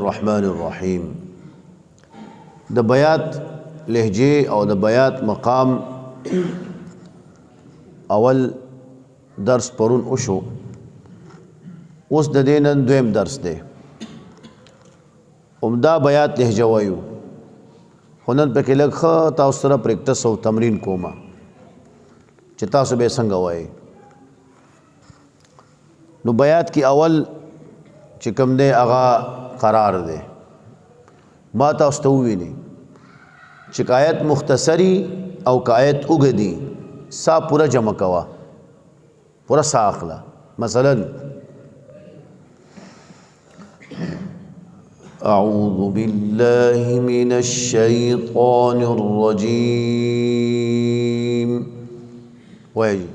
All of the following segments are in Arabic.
الرحمن الرحیم. د بیات لهجه او د بیات مقام اول درس پرون وشو، اوس د دې نن دویم درس دی. عمده بیات لهجه وایو، خو نن پکې لږ ښه تاسو سره پریکټس او تمرین کومه چې تاسو به څنګه وایي. نو بیات کې اول چې کوم دی هغه قرار دی. ما تاسو ته وویلي چې آیت مختصری او آیت اوږدي سا پورا جمع کوا، پورا سا اخلا. مثلا اعوذ بالله من الشیطان الرجیم وایي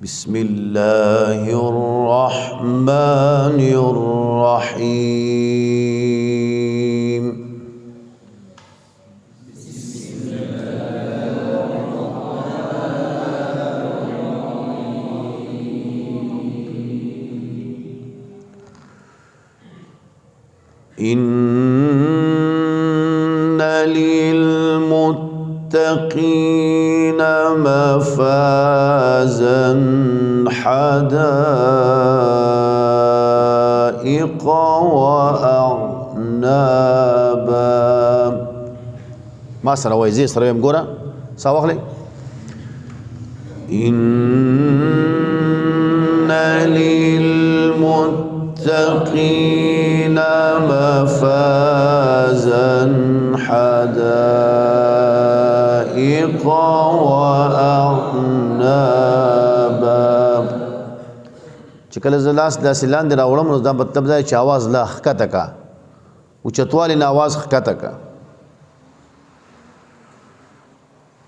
بسم الله الرحمن الرحيم. إن للمتقين مفازا حدائق وأعنابا. ما سره وای زی سره يم ګوره سا واخلې. إن للمتقين مفازا حدائق وأعنابا. چې کله زلاس داسې لاندې راوړم نو دا مطلب دی چې आवाज لا ښکته کا، اوچتوالي نه आवाज ښکته کا.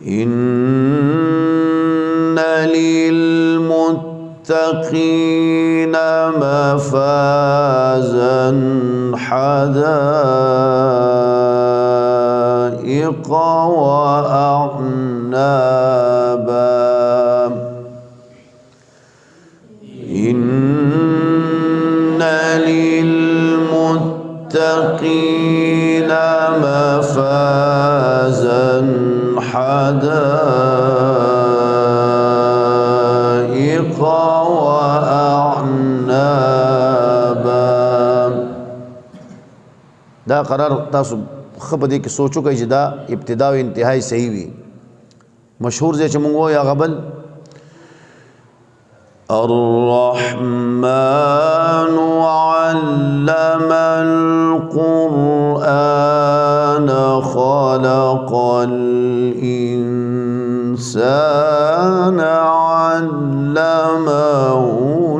إن للمتقين مفازا حدائق وأعنابا. إن للمتقين مفازا حدائق وأعنابا. دا قرار تاسو خبر دې کې سوچو کوي چې دا ابتدا او انتهای صحیح وي. مشهور ځای چې موږ وایو هغه بل الرحمن علم القرآن خلق الإنسان علمه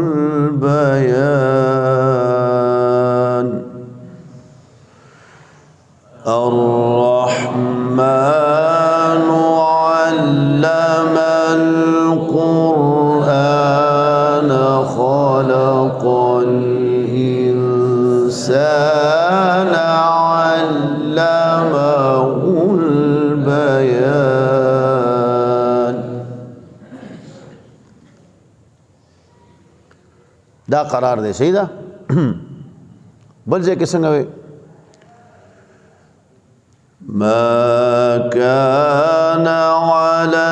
البيان. الرحمن علم القرآن خلق الإنسان علمه البيان. دا قرار دی صحیح ده. بل ځای کې څنګه وي؟ ما كان على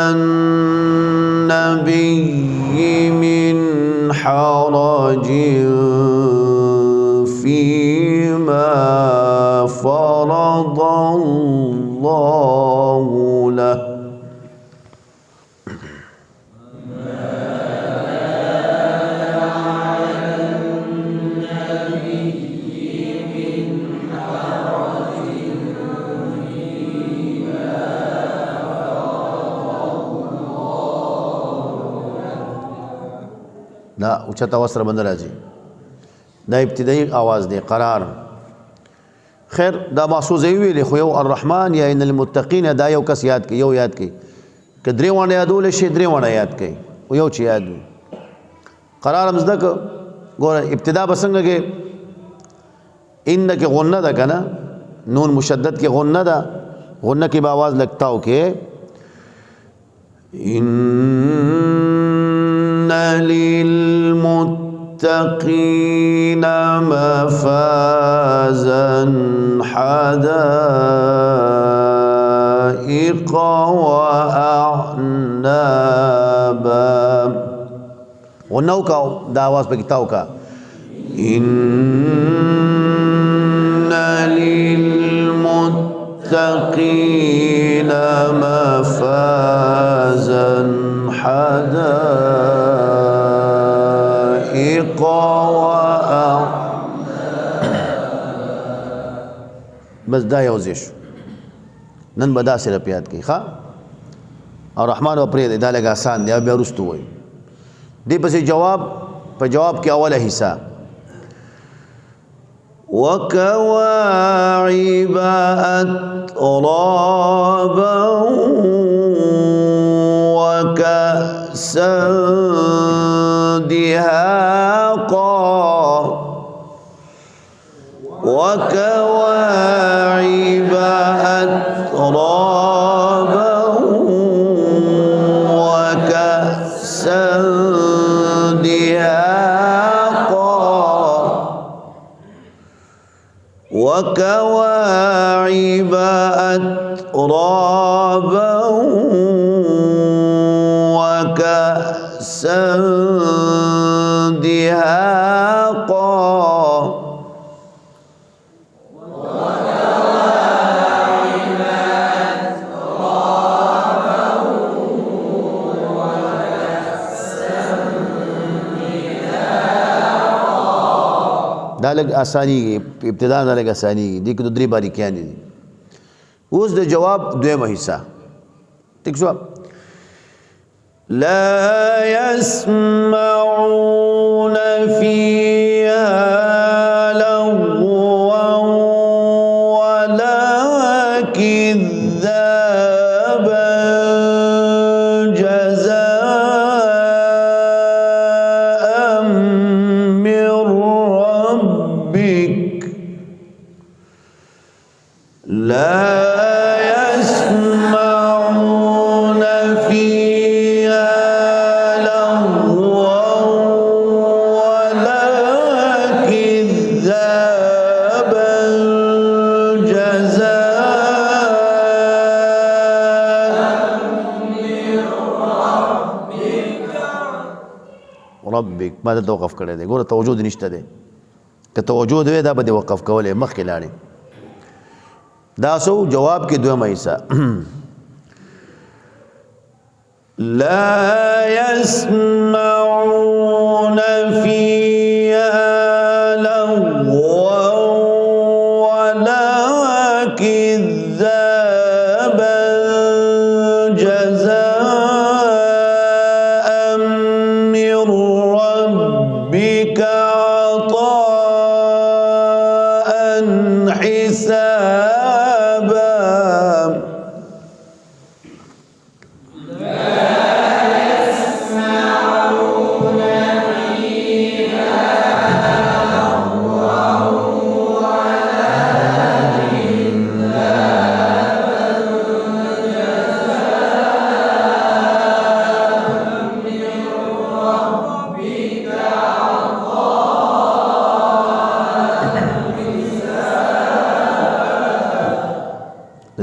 النبي من حرج فيما فرض الله له. دا اوچتا وسره بند راځي، دا ابتدایي आवाज دی قرار. خیر دا محسوس ویلې خو یو الرحمن یا ان المتقین دا یو کس یاد کوي، یو یاد کوي که درې وانه یادول شي درې وانه یاد کوي او یو چې یاد وي. قرار مزده که ګوره ابتدا بسنګه کې ان کې غنه ده کنه، نون مشدد کې غنه ده غنہ کی باواز لگتا ہو کہ ان للمتقین مفازا حدائق واعنابا غنہ کا دا آواز پہ کتاو کا ان للمتقین مفازا حدائق بس دا یوزی شو نن بدا سره پیاد کی ښا او رحمان او پرې دا لګ آسان دی بیا رستو وای دی پسې جواب په جواب کې اوله حصہ وكواعب أترابا وكأسا دهاقا وكواعب أترابا وكأسا وكواعب أترابا وكأسا دهاقا دا لګ اسانی ابتدا دا لګ اسانی دي کې درې باریکیان دي اوس د جواب دویمه حصہ ٹھیک شو لا يسمعون فيها لغوا ولا كذابا جزاء من ربك لا يسمعون فيها لغوا ولا كذابا جزاء من ربك ماذا توقف کړی دی ګوره توجه نشته دی که توجه دی دا به وقف کولې مخکې لاړې دا سو جواب کې دویمه حصہ لا يسمعون فيها لغوا ولا كذابا جزاء من ربك عطاء حسابا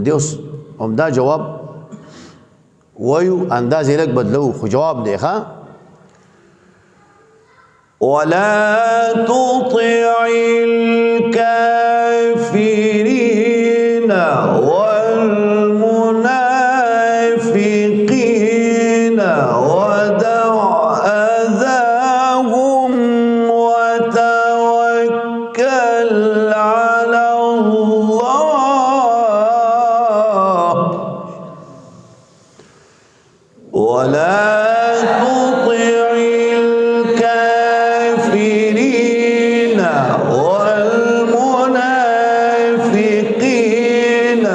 دیوس عمدہ جواب وایو انداز لک بدلو خو جواب دی ښا ولا تطع الكافرين والمنافقين ودع أذاهم وتوكل على الله ولا تطع الكافرين والمنافقين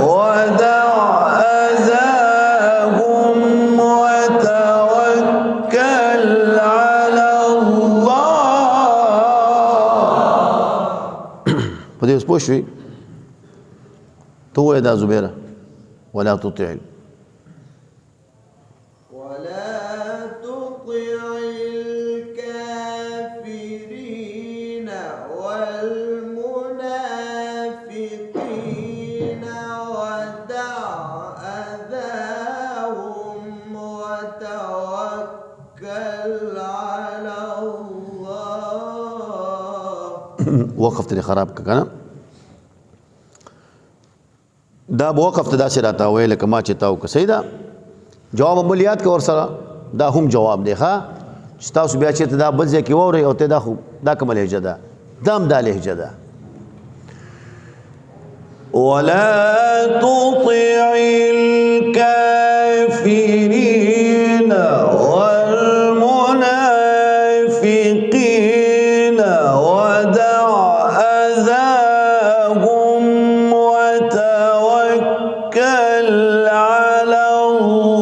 ودع أذاهم وتوكل على الله. په دې اوس پوه شوې ته وایې دا زبیره ولا تطع الكافرين والمنافقين ودع أذاهم وتوكل على الله. وقفت لي خراب کنا دا وقفت دا سراتا ویل کما چې تاو که سیدا جواب عملیات کې ور سره دا هم جواب دی ښا چې تاسو بیا چې دا بل ځای کې ووري او ته دا خو دا کومه لهجه ده دام دا لهجه ده. ولا تطع الكافرين والمنافقين ودع أذاهم وتوكل على الله.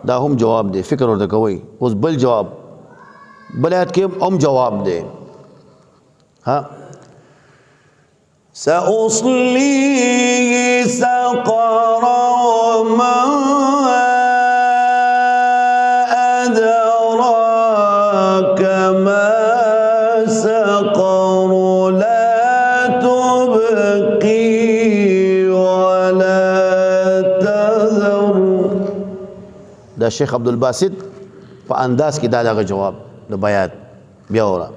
دا هم جواب دی فکر ورته کوي. اوس بل جواب بل آیت کې هم جواب دی ها سأصليه سقر وما أدراك ما سقر لا تبقي ولا تذر. دا شیخ عبدالباسط په انداز کې دا دغه جواب د بیات بیا وره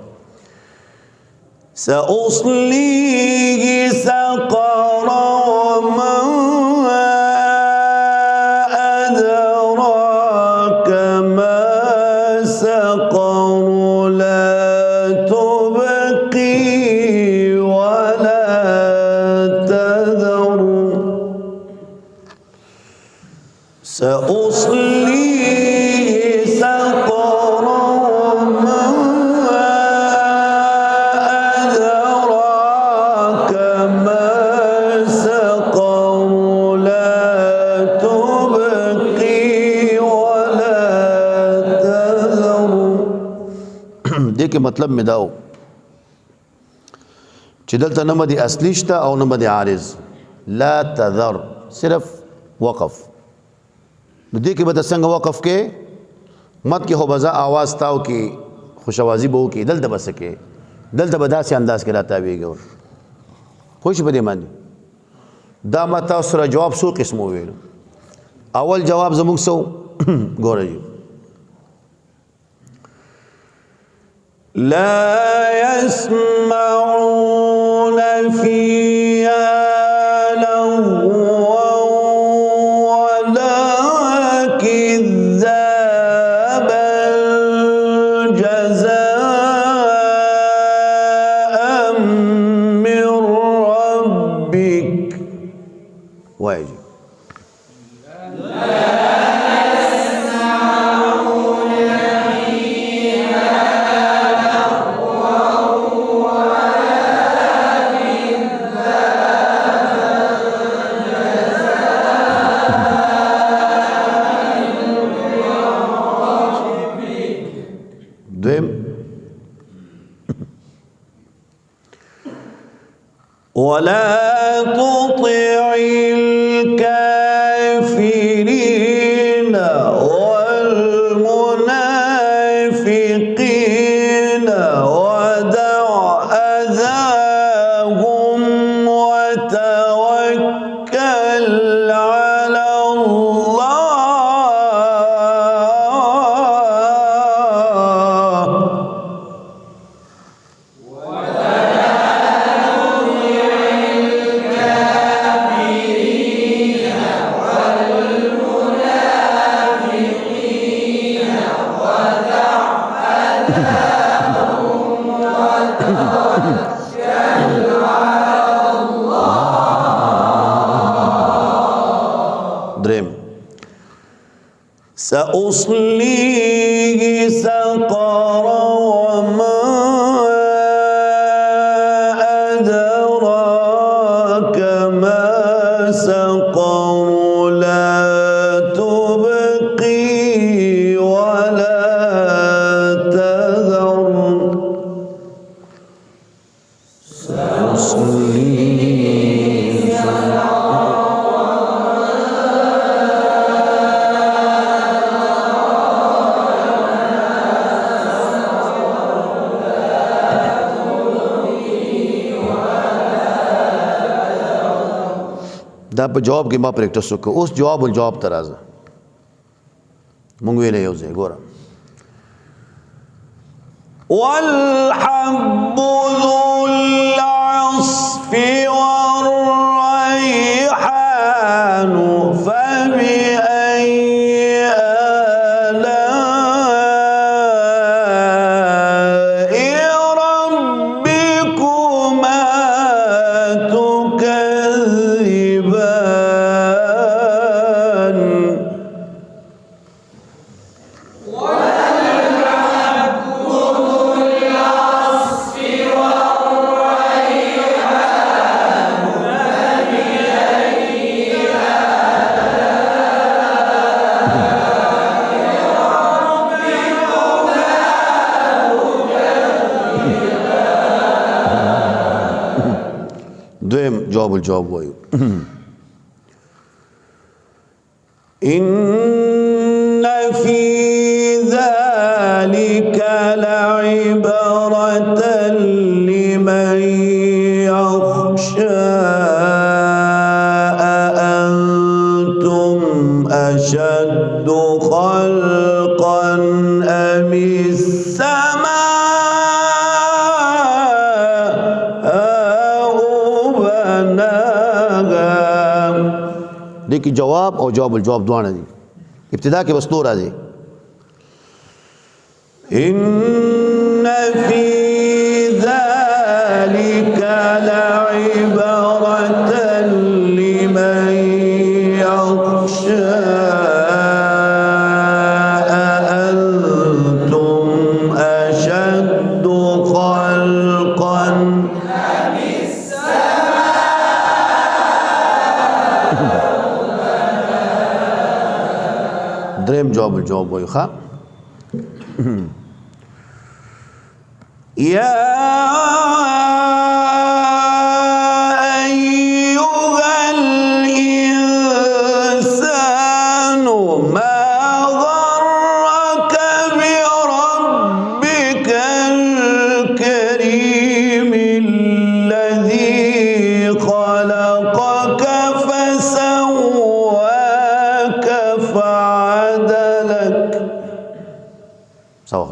سأصليه سقر وما أدراك ما سقر لا تبقي ولا تذر. سأصليه سقر وما أدراك ما سقر لا تبقي ولا تذر. دې کې مطلب مې داو چې دلته نه مدي اصلي شته او نه مدي عارض لا تذر صرف وقف. نو دې کې به څنګه وقف کې مت کې هو بزا आवाज تاو کې خوشوازی بو کې دلته بس کې دلته به داسې انداز کې راته ویګور خوش به دې مانی دا متا سره جواب سو قسمو ویل. اول جواب زموږ سو ګورئ لا يسمعون فيها لغوا ولا كذابا جزاء من ربك واجب. ولا تطع الكافرين والمنافقين ودع أذاهم وتوكل على الله. سأصليه سقر وما أدراك ما سقر لا تبقي ولا تذر سأصليه دا په جواب کې ما پریکټس وکړ. اوس جواب الجواب ته راځه. مونږ ویلې یو ځای ګوره والحب ذو العصف والريحان فبأي آلاء ربكما تكذبان دویم جواب الجواب وایو إن في ذلك لعبرة لمن يخشى أأنتم أشد خلقا أم دیکھیں جواب اور جواب الجواب دوانا دی ابتدا کے بس دو راضی ان فی ذلك لعبرة لمن يخشى أأنتم أشد خلقا دریم جواب الجواب وایو ښا یا أيها الإنسان ما غرك بربك الكريم الذي خلقك فسواك فعدلك سواء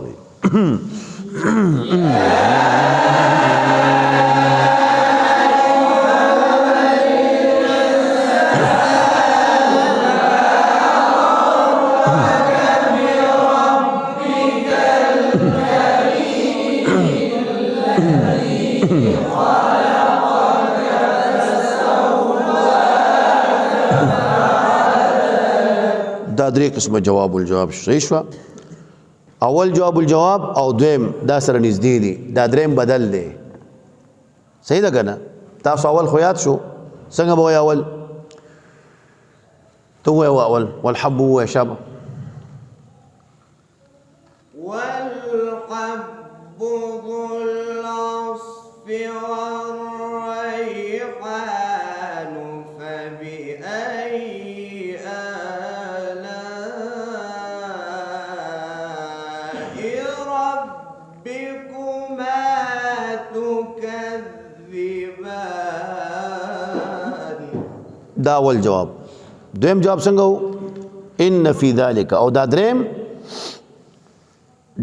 دا درې قسمه جواب الجواب صحیح شو. اول جواب الجواب او دویم دا سره نږدې دي، دا دریم بدل دی. صحیح ده کنه؟ تاسو اول خو یاد شو څنګه به وایي اول؟ ته وایه اول والحب وایه شابه والحب ذو العصف والريحان فبأي ربكما تكذبان. دا اول جواب. دویم جواب څنګه وو؟ ان فی ذلک او دا دریم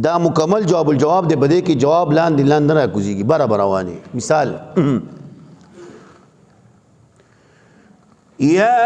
دا مکمل جواب الجواب دی، بده کې جواب لاندې لاندې را کوزيږي برابر رواني. مثال یا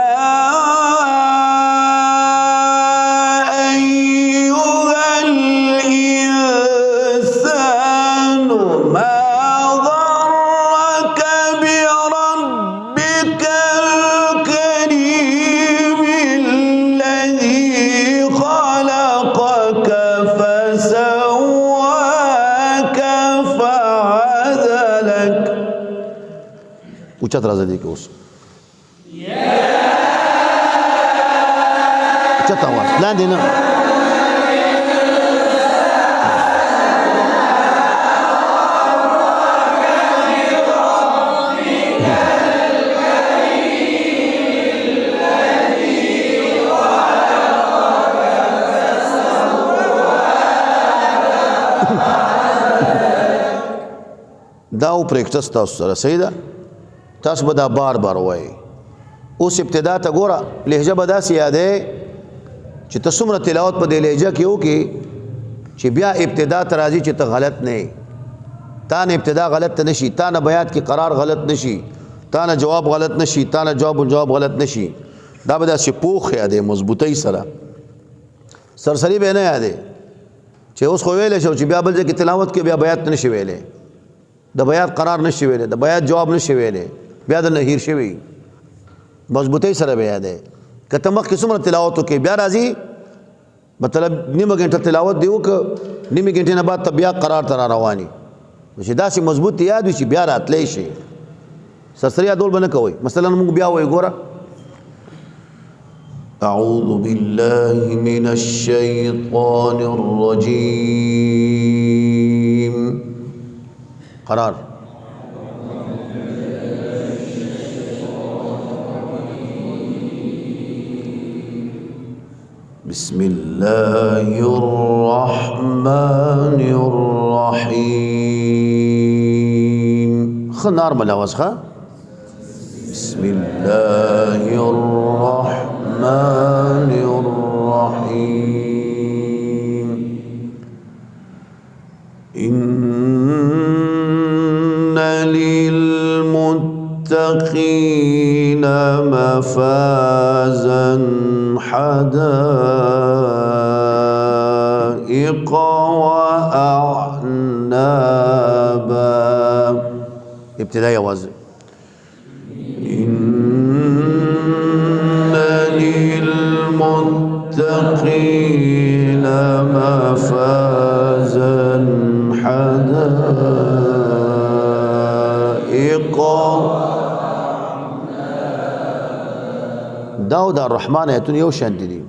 اوچت راځي دي کې اوس اوچت आवाज لاندې نه دا او پریکټس تاسو سره صحیح ده تاسو به دا بار بار وایي اوس ابتدا ته ګوره لهجه به داسې یادې چې ته څومره تلاوت په دې لهجه کې وکړې چې بیا ابتدا ته راځي چې ته غلط نه یې تا نه ابتدا غلط نه شي تا نه بیات کې قرار غلط نه شي تا نه جواب غلط نه شي تا نه جواب غلط نه شي دا به داسې پوخ یادې مضبوطۍ سره سرسری به نه یادې چې اوس خو ویلی شو چې بیا بل ځای کې تلاوت کې بیا بیات نه شي ویلی د بیات قرار نشي ویلې د بیات جواب نشي ویلې بیا د نهیر شوی مضبوطی سره بیا ده کته مخ کې څومره تلاوت وکي بیا راځي مطلب نیمه غنټه تلاوت دیو ک نیمه غنټه نه بعد بیا قرار تر رواني چې دا سي مضبوط یاد وي چې بیا راتلې شي سرسری دول بنه کوي مثلا موږ بیا وای ګوره اعوذ بالله من الشیطان الرجیم قرار بسم الله الرحمن الرحيم خنار ملاوز خا بسم الله الرحمن الرحيم إن للمتقين مفازا حدائق وأعنابا ابتدائي أواز إن للمتقين مفازا حدائق داود الرحمن آیتون یو شان دي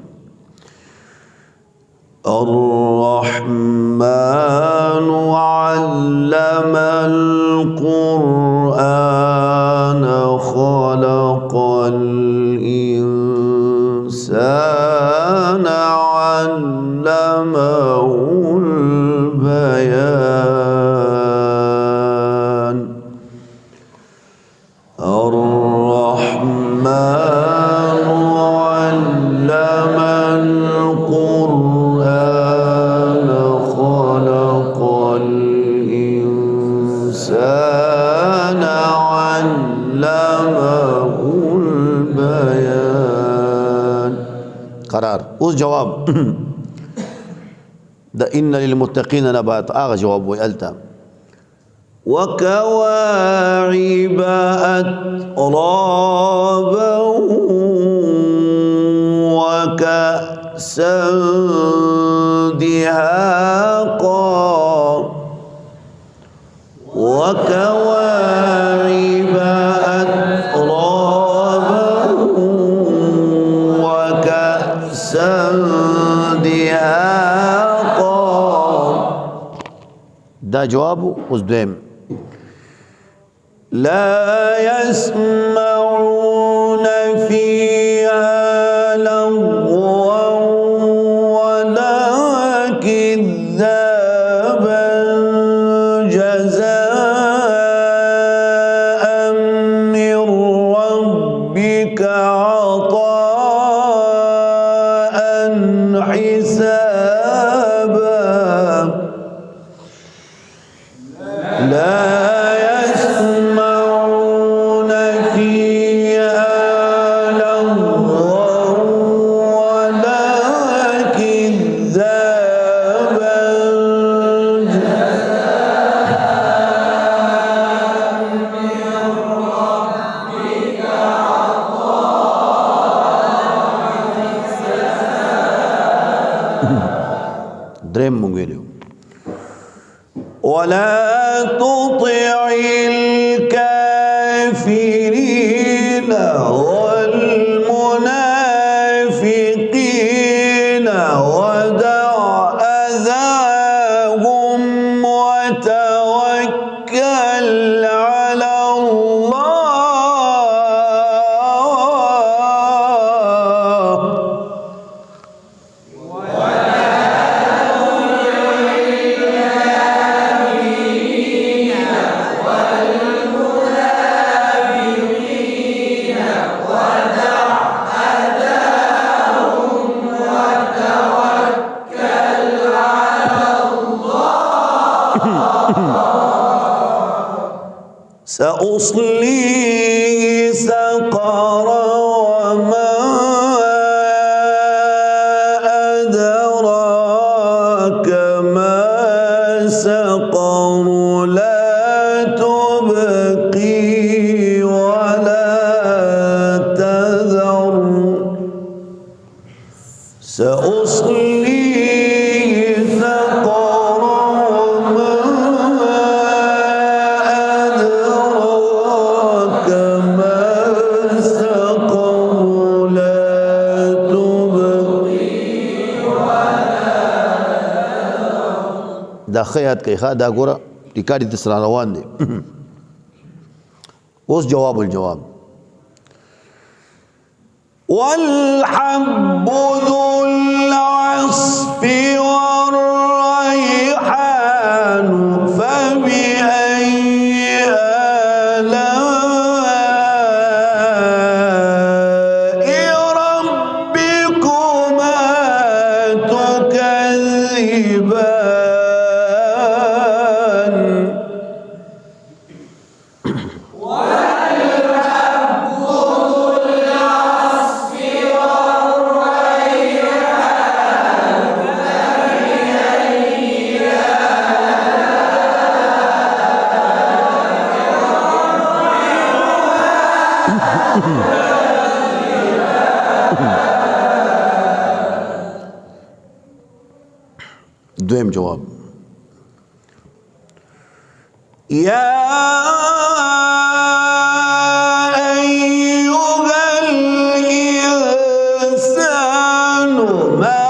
الرحمن علم القرآن خلق الإنسان علمه البيان الرحمن علم القرآن خلق الإنسان علمه البيان قرار اوس جواب ده إن للمتقين نبات آغا جواب ويألتا وكواعب أترابا وكأسا دهاقا وكواعب أترابا وكأسا دهاقا دا جواب وزدوهم لا يسمعون فيها لغوا ولا كذابا جزاء من ربك عطاء حسابا لا يسمعون فيها لغوا ولا كذابا درهم مونږ ویلو ولا تطع الكافرين سأصليه سقر وما أدراك ما سقر لا تبقي ولا تذر سأصليه سقر وما أدراك ما سقر لا تبقي دا خیات کوي ښه دا ګوره ریکارډ دې سره روان دی اوس جواب الجواب والحب ذو العصف والريحان فبأي آلاء ربكما تكذبان دویم جواب يا أيها الإنسان ما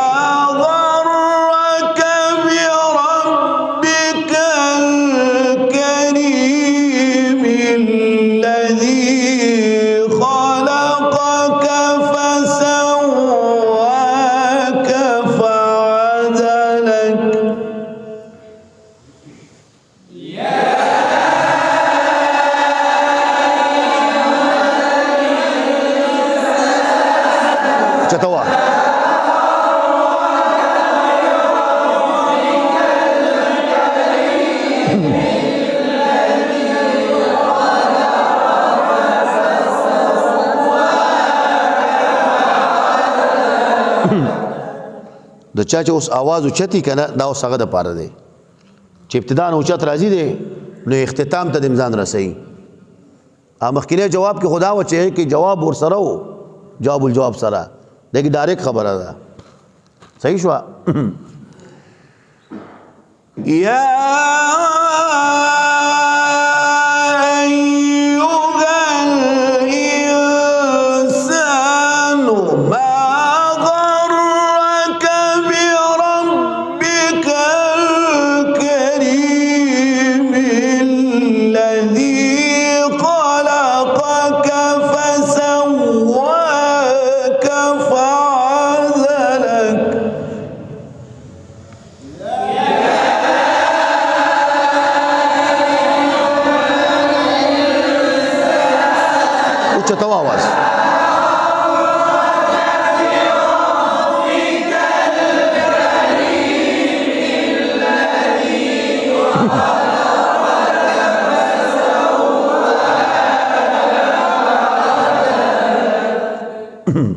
غرك بربك الكريم الذي خلقك فسواك فعدلك چتوا د چا چې اوس आवाज اوچتی کنه دا اوس هغه د پاره دی چې ابتدا نه اوچت راځي دی نو اختتام ته د امزان رسي مخکینه جواب کې خدا و چې کې جواب ور سره و جواب الجواب سره دغه ډایرک خبره ده صحیح شو یا أيها الإنسان ما غرك بربك الكريم الذي خلقك فسواك فعدلك اوچتو आवाज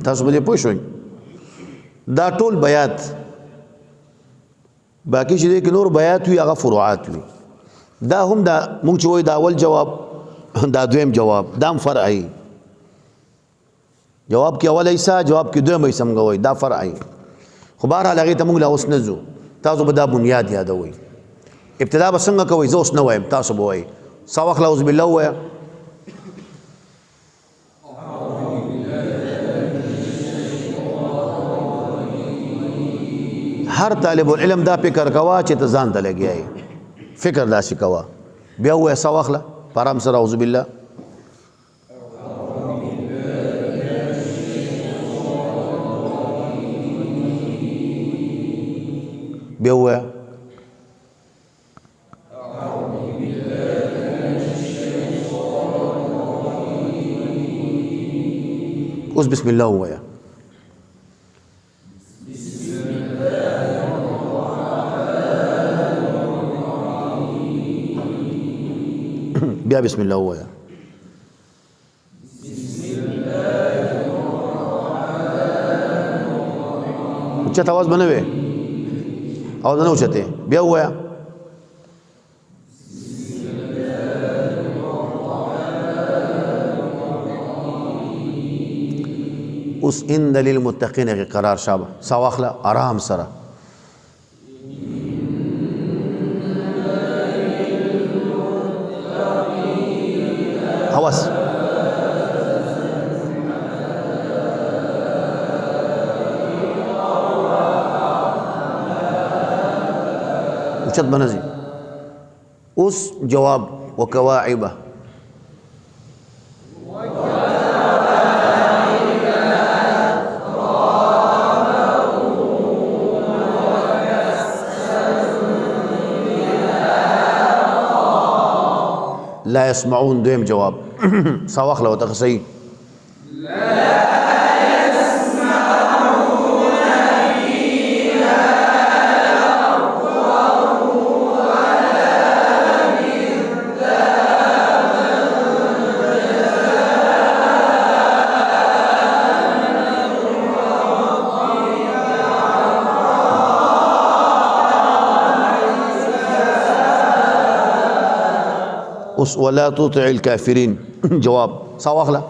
تاسو به پوه شئ دا ټول بیات باقی چې کې نور بیات وي هغه فروعات وي دا هم دا مونږ چې وای دا اول جواب دا دویم جواب دام فرعي جواب کې اول ایسا جواب کې دویم ایسا موږ وای دا فرعي خو بهر هغه ته موږ لا اوس نزو تاسو به دا بنیاد یادوي ابتدا به څنګه کوي زه اوس نه وایم تاسو به وای سواخ اعوذ بالله وای هر طالب العلم دا فکر کوا چې ته ځان ته لګیای فکر داسې کوا بیا وای سواخله پرام سره اعوذ بالله بیا وای اوس بسم الله وای بیا بسم الله وایا اوچت आवाज بنوي आवाज نه اوچته بیا وایا اوس ان للمتقین کې قرار شابه سواخله آرام سره حواس اوچت بنزي اوس جواب وكواعبه لا يسمعون دویم جواب سواخله وتخسي ولا تطع الكافرين جواب سواخله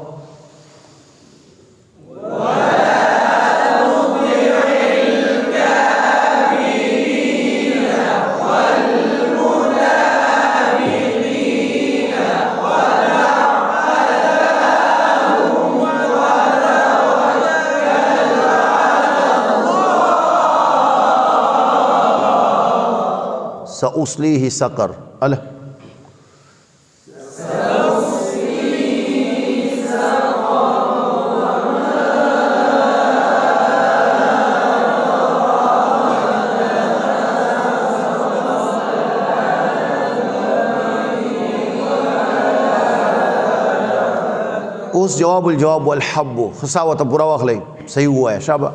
سأصليه سقر أله اوس جواب الجواب والحب خصاوة پورا واخلئ صحیح وایا شابه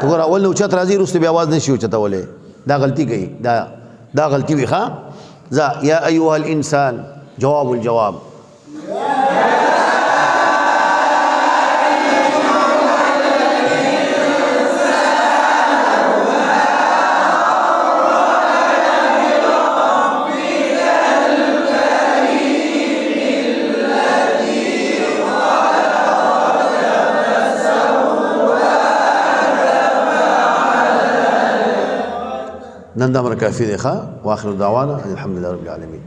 تو ګور اول نو چت راځي رسته بیا आवाज نشي چتولې دا غلطي کوي دا غلطي وي ښا ذا يا ايها الانسان جواب الجواب نن دا امر کافي دی ښا واخر دعوانا الحمد لله رب العالمين.